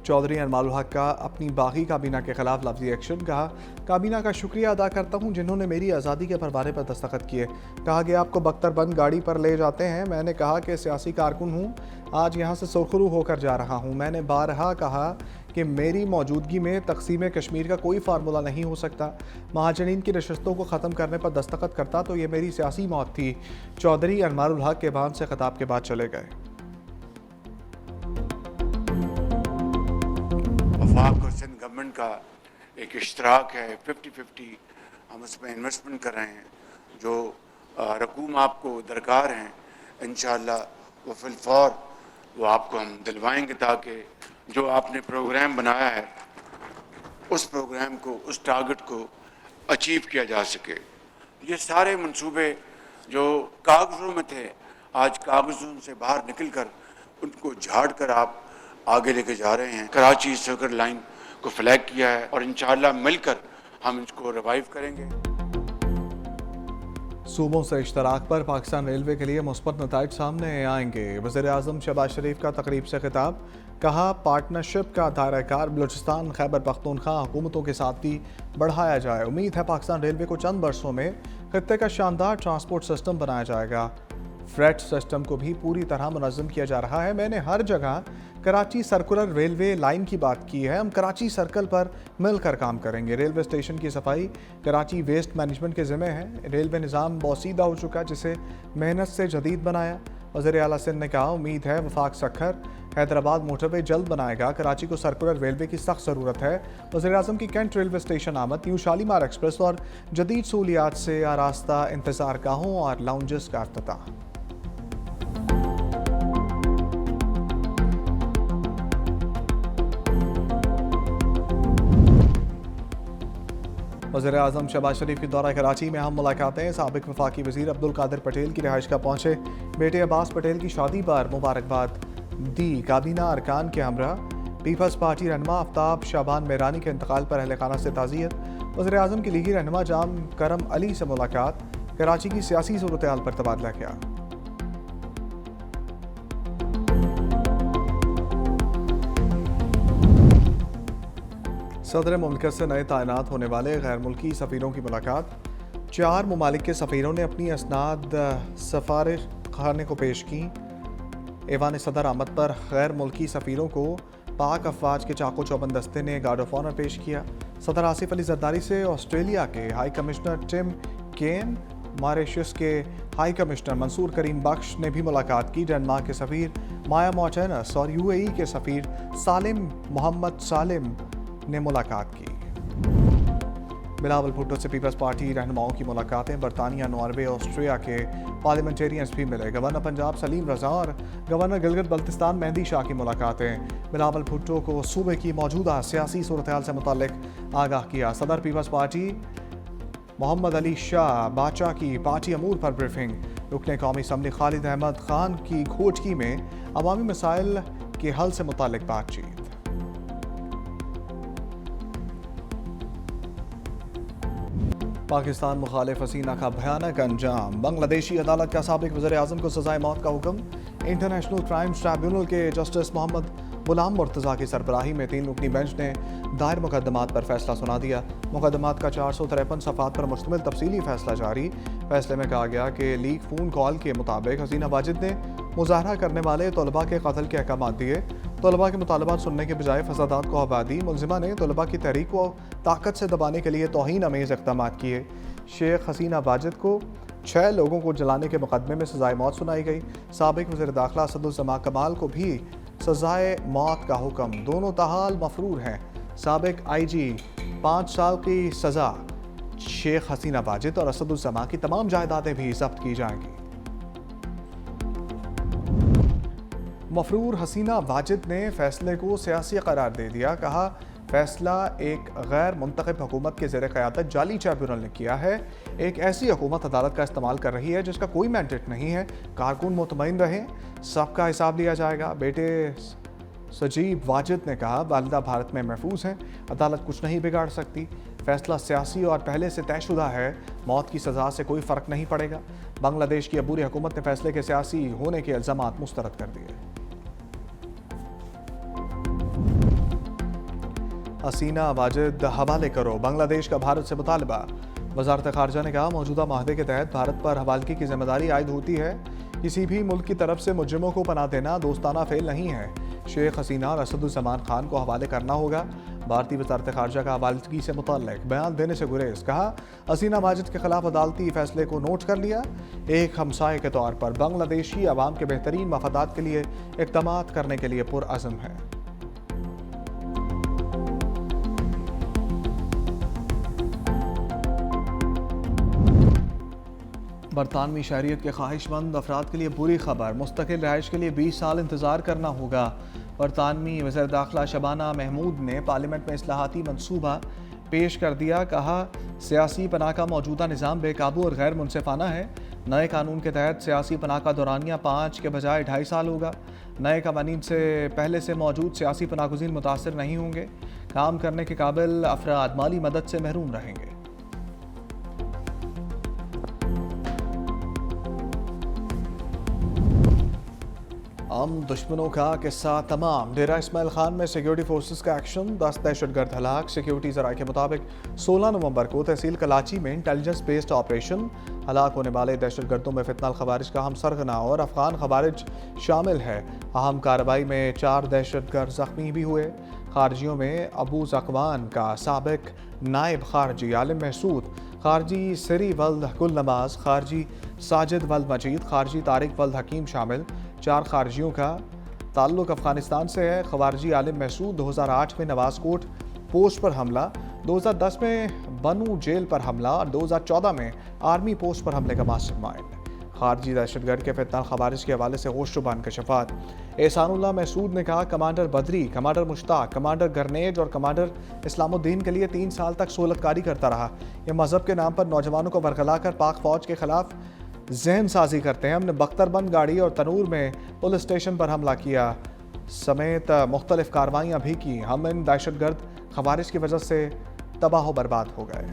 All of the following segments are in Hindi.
चौधरी अनमारुल हक का अपनी बागी काबीना के खिलाफ लफ्जी एक्शन। कहा, काबीना का शुक्रिया अदा करता हूं जिन्होंने मेरी आज़ादी के परवाने पर दस्तखत किए। कहा कि आपको बख्तरबंद गाड़ी पर ले जाते हैं। मैंने कहा कि सियासी कारकुन हूं, आज यहां से सुरखरू होकर जा रहा हूं। मैंने बारहा कहा कि मेरी मौजूदगी में तकसीम कश्मीर का कोई फार्मूला नहीं हो सकता। महाजनीन की नशस्तों को ख़त्म करने पर दस्तखत करता तो ये मेरी सियासी मौत थी। चौधरी अनमारुल हक के बांध से खिताब के बाद चले गए। वफाक और सिंध गवर्नमेंट का एक इश्तराक है, 50-50 हम उसमें इन्वेस्टमेंट कर रहे हैं। जो रकूम आपको दरकार हैं इंशाअल्लाह वो फिलफौर वो आपको हम दिलवाएंगे, ताकि जो आपने प्रोग्राम बनाया है उस प्रोग्राम को, उस टारगेट को अचीव किया जा सके। ये सारे मंसूबे जो कागज़ों में थे, आज कागज़ों से बाहर निकल कर उनको झाड़ कर आप आगे लेके जा रहे हैं। कराची सर्किट लाइन को फ्लैग किया है और इंशाअल्लाह मिलकर हम इसको रिवाइव करेंगे। सूबों से इश्तराक पर पाकिस्तान रेलवे के लिए मुस्बत नताइज सामने आएंगे। वज़ीर-ए-आज़म शहबाज शरीफ का तकरीब से खिताब। कहा, पार्टनरशिप का दायरा-ए-कार बलूचिस्तान खैबर पख्तूनख्वा हुकूमतों के साथ भी बढ़ाया जाए। उम्मीद है पाकिस्तान रेलवे को चंद वर्षों में खित्ते का शानदार ट्रांसपोर्ट सिस्टम बनाया जाएगा। फ्रेट सिस्टम को भी पूरी तरह मुनज़्ज़म किया जा रहा है। मैंने हर जगह कराची सर्कुलर रेलवे लाइन की बात की है। हम कराची सर्कल पर मिलकर काम करेंगे। रेलवे स्टेशन की सफाई कराची वेस्ट मैनेजमेंट के ज़िम्मे है। रेलवे निज़ाम बोसीदा हो चुका, जिसे मेहनत से जदीद बनाया। वज़ीर आला सिंध ने कहा, उम्मीद है वफाक सखर हैदराबाद मोटरवे जल्द बनाएगा। कराची को सर्कुलर रेलवे की सख्त ज़रूरत है। वज़ीर-ए-आज़म की कैंट रेलवे स्टेशन आमद। न्यू शालीमार एक्सप्रेस और जदीद सहूलियात से आरास्ता इंतज़ार गाहों और लाउंजेस का अफ्ताह। वज़ीर-ए-आज़म शहबाज शरीफ की दौरा कराची में अहम मुलाकातें। साबिक़ वफाकी वज़ीर अब्दुल कादिर पटेल की रिहाइश का पहुँचे। बेटे अब्बास पटेल की शादी पर मुबारकबाद दी। काबीना अरकान के हमरा। पीपल्स पार्टी रहनुमा आफ्ताब शाबान मेरानी के इंतकाल पर अहल खाना से ताज़ियत। वज़ीर-ए-आज़म की लीगी रहनुमा जाम करम अली से मुलाकात। कराची की सियासी सूरत हाल पर तबादला किया। सदर मुमलिकत से नए तैनात होने वाले गैर मुल्की सफ़ीरों की मुलाकात। 4 ममालिक के सफ़ीरों ने अपनी असनाद सफारिश खाने को पेश की। ऐवान सदर आमद पर गैर मुल्की सफ़ीरों को पाक अफवाज के चाको चौबंद दस्ते ने गार्ड ऑफ ऑनर पेश किया। सदर आसिफ अली जरदारी से ऑस्ट्रेलिया के हाई कमिश्नर टिम केन, मॉरिशस के हाई कमिश्नर मंसूर करीम बख्श ने भी मुलाकात की। डेनमार्क के सफ़ीर माया मॉर्टेनस और UAE के सफ़ीर सालिम मोहम्मद सालिम ने मुलाकात की। बिलावल भुट्टो से पीपल्स पार्टी रहनुमाओं की मुलाकातें। बरतानिया, नॉर्वे, ऑस्ट्रिया के पार्लियामेंटेरियंस भी मिले। गवर्नर पंजाब सलीम रजा और गवर्नर गिलगित बल्तिस्तान मेहंदी शाह की मुलाकातें। बिलावल भुट्टो को सूबे की मौजूदा सियासी सूरत हाल से मुताल्लिक आगाह किया। सदर पीपल्स पार्टी मोहम्मद अली शाह बाचा की पार्टी अमूर पर ब्रीफिंग। रुकने कौमी असम्बली खालिद अहमद खान की खोजकी में अवामी मसाइल के हल से मुताल्लिक बातचीत। पाकिस्तान मुखालिफ हसीना का भयानक अंजाम। बांग्लादेशी अदालत का साबिक वज़ीर-ए-आज़म को सज़ाए मौत का हुक्म। इंटरनेशनल क्राइम्स ट्राइब्यूनल के जस्टिस मोहम्मद गुलाम मुर्तज़ा की सरबराही में 3 रुकनी बेंच ने दायर मुकदमात पर फैसला सुना दिया। मुकदमात का 453 सफ़ात पर मुश्तमिल तफसीली फैसला जारी। फैसले में कहा गया कि लीक फ़ोन कॉल के मुताबिक हसीना वाजिद ने मुज़ाहरा करने वाले तलबा के कत्ल के अहकाम दिए। तलबा के मुतालबात सुनने के बजाय फसादात को हवा दी। मुलजिमा ने तलबा की तहरीक को ताकत से दबाने के लिए तौहीन अमेज़ इक़दाम किए। शेख हसीना वाजिद को 6 लोगों को जलाने के मुकदमे में सज़ाए मौत सुनाई गई। साबिक़ वज़ीर दाखिला असदुज़्ज़मा कमाल को भी सज़ाए मौत का हुक्म। दोनों ताहाल मफरूर हैं। साबिक़ IG 5 साल की सज़ा। शेख हसीना वाजिद और असदुज़्ज़मा की तमाम जायदादें भी जब्त की जाएंगी। मफरूर हसीना वाजिद ने फैसले को सियासी करार दे दिया। कहा, फैसला एक गैर मुंतखब हुकूमत के ज़ेर क़यादत जाली ट्रिब्यूनल ने किया है। एक ऐसी हुकूमत अदालत का इस्तेमाल कर रही है जिसका कोई मैंडेट नहीं है। कारकुन मुतमईन रहें, सबका हिसाब लिया जाएगा। बेटे सजीब वाजिद ने कहा, वालिदा भारत में महफूज हैं, अदालत कुछ नहीं बिगाड़ सकती। फैसला सियासी और पहले से तयशुदा है। मौत की सज़ा से कोई फ़र्क नहीं पड़ेगा। बांग्लादेश की अबूरी हुकूमत ने फैसले के सियासी होने के इल्ज़ामात मुस्तरद कर दिए। हसीना वाजिद हवाले करो, बांग्लादेश का भारत से मुतालबा। वजारत खारजा ने कहा, मौजूदा माहदे के तहत भारत पर हवालगी की जिम्मेदारी आयद होती है। किसी भी मुल्क की तरफ से मुजरिमों को पनाह देना दोस्ताना फेल नहीं है। शेख हसीना और असदुज़्ज़मान खान को हवाले करना होगा। भारतीय वजारत खारजा का हवालगी से मुताल्लिक बयान देने से गुरेज। कहा, हसीना माजिद के खिलाफ अदालती फैसले को नोट कर लिया। एक हमसाये के तौर पर बांग्लादेशी अवाम के बेहतरीन मफादात के लिए इक़दामात करने के लिए पुरअज़्म है। बरतानवी शहरियत के ख्वाहिशमंद अफराद के लिए बुरी खबर, मुस्तकिल रहाइश के लिए 20 साल इंतज़ार करना होगा। बरतानवी वज़ीर दाखिला शबाना महमूद ने पार्लियामेंट में इस्लाहाती मनसूबा पेश कर दिया। कहा, सियासी पनाह का मौजूदा निज़ाम बेकाबू और गैर मुनसिफाना है। नए कानून के तहत सियासी पनाह का दौरानिया 5 के बजाय 2.5 साल होगा। नए कवानीन से पहले से मौजूद सियासी पनाहगुज़ीन मुतासर नहीं होंगे। काम करने के काबिल अफराद माली मदद से महरूम रहेंगे। हम दुश्मनों का किस्सा तमाम। डेरा इस्माइल खान में सिक्योरिटी फोर्सेस का एक्शन, 10 दहशतगर्द हलाक। सिक्योरिटी ज़राए के मुताबिक 16 नवंबर को तहसील कलाची में इंटेलिजेंस बेस्ड ऑपरेशन। हलाक होने वाले दहशतगर्दों में फितनाल खवारिज का हम सरगना और अफगान खवारिज शामिल है। अहम कार्रवाई में 4 दहशतगर्द जख्मी भी हुए। खारजियों में अबू जकवान का साबिक नायब खारजी आलिम महसूद, खारजी सिरी वल्द गुल नमाज, खारजी साजिद वल्द मजीद, खारजी तारिक वल्द हकीम शामिल। 4 खारजियों का ताल्लुक अफगानिस्तान से है। खवारजी आलिम महसूद 2008 में नवाजकोट पोस्ट पर हमला, 2010 में बनू जेल पर हमला और 2014 में आर्मी पोस्ट पर हमले का मास्टरमाइंड। खारजी दहशतगर्द के फितनाल खवारिज के हवाले से होशरुबान कशफात। एहसानुल्लाह महसूद ने कहा, कमांडर बदरी, कमांडर मुश्ताक, कमांडर गरनेज और कमांडर इस्लामुद्दीन के लिए 3 साल तक सहूलतकारी करता रहा। यह मजहब के नाम पर नौजवानों को बरगला कर पाक फौज के खिलाफ जहन साजी करते हैं। हमने बख्तरबंद गाड़ी और तनूर में पुलिस स्टेशन पर हमला किया समेत मुख्तलिफ कार्रवाइयाँ भी की। हम इन दहशतगर्द खवारिज की वजह से तबाह बर्बाद हो गए।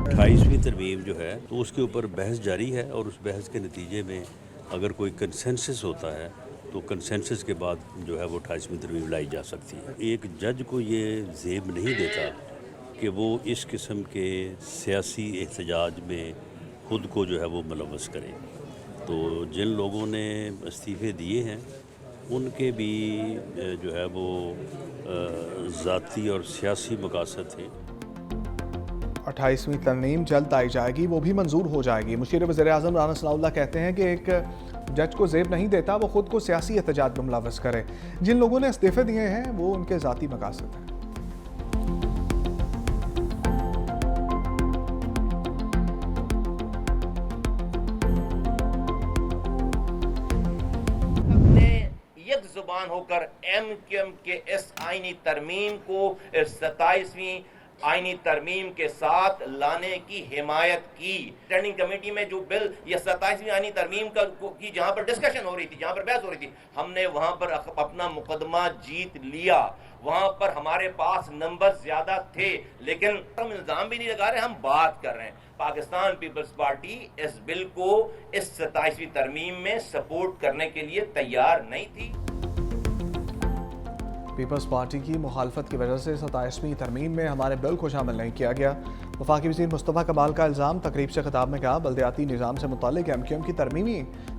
28वीं तरमीम जो है तो उसके ऊपर बहस जारी है और उस बहस के नतीजे में अगर कोई कंसेंसस होता है तो कंसेंसस के बाद जो है वो 28वीं तरमीम लाई जा सकती है। एक जज को ये ज़ेब नहीं देता कि वो इस किस्म के सियासी एहतजाज में ख़ुद को जो है वो मुलव्वस करें। तो जिन लोगों ने इस्तीफ़े दिए हैं उनके भी जो है वो ज़ाती और सियासी मकासद थे। 28वीं तरमीम जल्द आई जाएगी, वो भी मंजूर हो जाएगी। मुशीर वज़ीर-ए-आज़म राना सनाउल्लाह कहते हैं कि एक जज को ज़ेब नहीं देता वो ख़ुद को सियासी एहतजाज में मुलव्वस करे। जिन लोगों ने इस्तीफ़े दिए हैं वो उनके ज़ाती मकासद हैं। जुबान होकर एमक्यूएम के इस आईनी तरमीम को 27वीं आईनी तरमीम के साथ लाने की हिमायत की। स्टैंडिंग कमेटी में जो बिल या 27वीं आईनी तरमीम की जहां पर डिस्कशन हो रही थी, जहां पर बहस हो रही थी, हमने वहां पर अपना मुकदमा जीत लिया। वहां पर हमारे पास नंबर ज्यादा थे, लेकिन हम इल्जाम भी नहीं लगा रहे, हम बात कर रहे हैं। पाकिस्तान पीपल्स पार्टी इस बिल को इस 27वीं तरमीम में सपोर्ट करने के लिए तैयार नहीं थी। पीपल्स पार्टी की मुखालफत की वजह से 27वीं तरमीम में हमारे बिल को शामिल नहीं किया गया। वफाकी वज़ीर मुस्तफ़ा कमाल का इल्ज़ाम। तकरीब से खिताब में कहा, बल्दियाती निज़ाम से मुताल्लिक़ एमक्यूएम की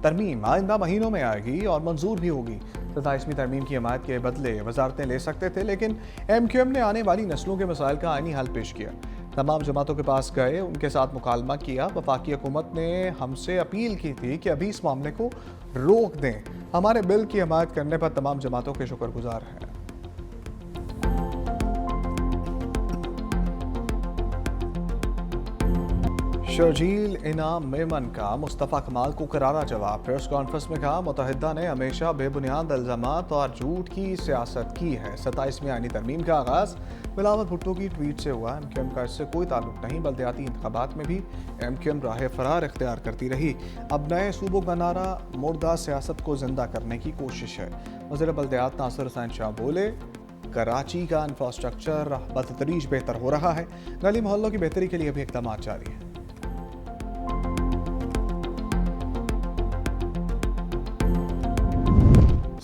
तरमीम आइंदा महीनों में आएगी और मंजूर भी होगी। 27वीं तरमीम की हिमायत के बदले वजारतें ले सकते थे, लेकिन एमक्यूएम ने आने वाली नस्लों के मसाइल का आइनी हल पेश किया। तमाम जमातों के पास गए, उनके साथ मुकालमा किया। वफाकी हुकूमत ने हमसे अपील की थी कि अभी इस मामले को रोक दें। हमारे बिल की हिमायत करने पर तमाम जमातों के शुक्रगुजार हैं। शर्जील इनाम मेमन का मुस्तफ़ा कमाल को करारा जवाब। प्रेस कॉन्फ्रेंस में कहा, मुत्तहिदा ने हमेशा बेबुनियाद इल्ज़ामात और झूठ की सियासत की है। 27वीं आईनी तरमीम का आगाज़ बिलावल भुट्टो की ट्वीट से हुआ। एमक्यूएम का इससे कोई ताल्लुक नहीं। बल्दियाती इंतखाबात में भी एमक्यूएम राह फरार इख्तियार करती रही। अब नए सूबों का नारा मुर्दा सियासत को जिंदा करने की कोशिश है। वज़ीर बल्दियात नासिर हुसैन शाह बोले, कराची का इंफ्रास्ट्रक्चर बतदरीज बेहतर हो रहा है। गली मोहल्लों की बेहतरी के लिए भी इक़दाम जारी है।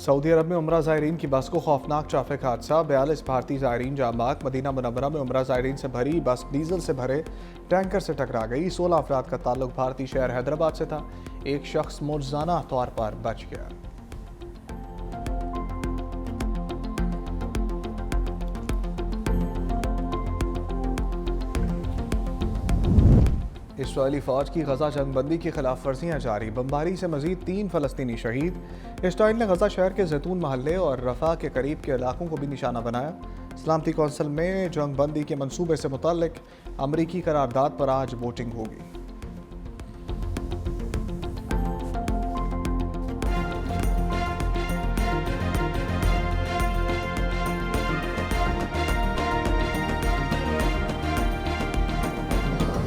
सऊदी अरब में उम्रा ज़ायरीन की बस को खौफनाक ट्रैफिक हादसा, 42 भारतीय ज़ायरीन जाम बाग। मदीना मुनव्वरा में उम्रा ज़ायरीन से भरी बस डीजल से भरे टैंकर से टकरा गई। 16 अफराद का ताल्लुक भारतीय शहर हैदराबाद से था। एक शख्स मुआवजाना तौर पर बच गया। इसराइली फौज की गजा जंगबंदी की खिलाफ वर्जियाँ जारी, बमबारी से मजीद 3 फलस्तीनी शहीद। इसराइल ने गजा शहर के जैतून महल्ले और रफा के करीब के इलाकों को भी निशाना बनाया। सलामती कौंसिल में जंगबंदी के मंसूबे से मुतल्लिक अमरीकी करारदाद पर आज वोटिंग होगी।